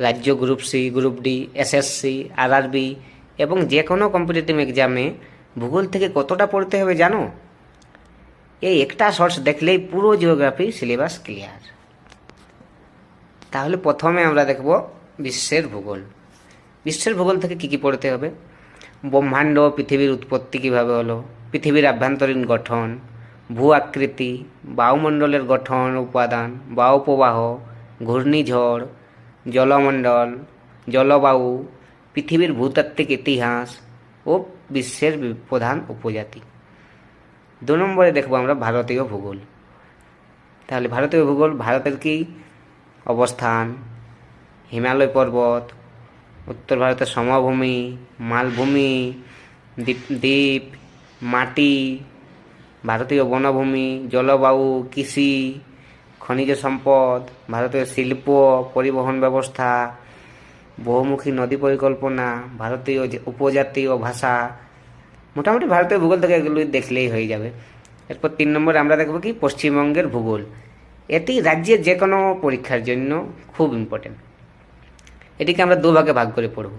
রাজ্য group C, group D, SSC, RRB এবং যে কোনো কম্পিটিটিভ এক্সামে ভূগোল থেকে কতটা পড়তে হবে জানো? এই একটা শর্টস দেখলেই পুরো জিওগ্রাফি সিলেবাস ক্লিয়ার। তাহলে প্রথমে আমরা দেখব বিশ্বের ভূগোল। বিশ্বের ভূগোল থেকে কী কী পড়তে হবে? ব্রহ্মাণ্ড, পৃথিবীর উৎপত্তি কীভাবে হলো, পৃথিবীর আভ্যন্তরীণ গঠন, ভূ আকৃতি, বায়ুমণ্ডলের গঠন উপাদান, বায়ুপ্রবাহ, ঘূর্ণিঝড়, জলমণ্ডল, জলবায়ু, পৃথিবীর ভূতাত্ত্বিক ইতিহাস ও বিশ্বের প্রধান উপজাতি। 2 নম্বরে দেখব আমরা ভারতীয় ভূগোল। তাহলে ভারতীয় ভূগোল, ভারতের কি অবস্থান, হিমালয় পর্বত, উত্তর ভারতের সমভূমি, মালভূমি, দ্বীপ, মাটি, ভারতীয় বনভূমি, জলবায়ু, কৃষি, খনিজ সম্পদ, ভারতীয় শিল্প, পরিবহন ব্যবস্থা, বহুমুখী নদী পরিকল্পনা, ভারতীয় উপজাতি ও ভাষা। মোটামুটি ভারতীয় ভূগোল থেকে এগুলো দেখলেই হয়ে যাবে। এরপর 3 নম্বরে আমরা দেখব কি পশ্চিমবঙ্গের ভূগোল। এটি রাজ্যের যে কোনো পরীক্ষার জন্য খুব ইম্পর্টেন্ট। এটিকে আমরা 2 ভাগে ভাগ করে পড়ব,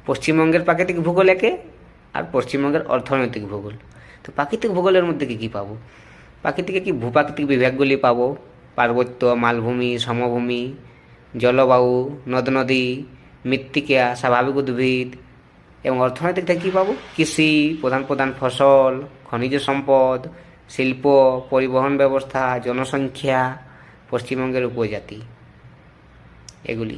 পশ্চিমবঙ্গের প্রাকৃতিক ভূগোল একে আর পশ্চিমবঙ্গের অর্থনৈতিক ভূগোল। তো প্রাকৃতিক ভূগোলের মধ্যে কী কী পাবো? প্রাকৃতিকে কি ভূপ্রাকৃতিক বিভাগগুলি পাবো, পার্বত্য, মালভূমি, সমভূমি, জলবায়ু, নদ নদী, মৃত্তিকা, স্বাভাবিক উদ্ভিদ। এবং অর্থনৈতিক থেকে কী পাবো? কৃষি, প্রধান প্রধান ফসল, খনিজ সম্পদ, শিল্প, পরিবহন ব্যবস্থা, জনসংখ্যা, পশ্চিমবঙ্গের উপজাতি, এগুলি।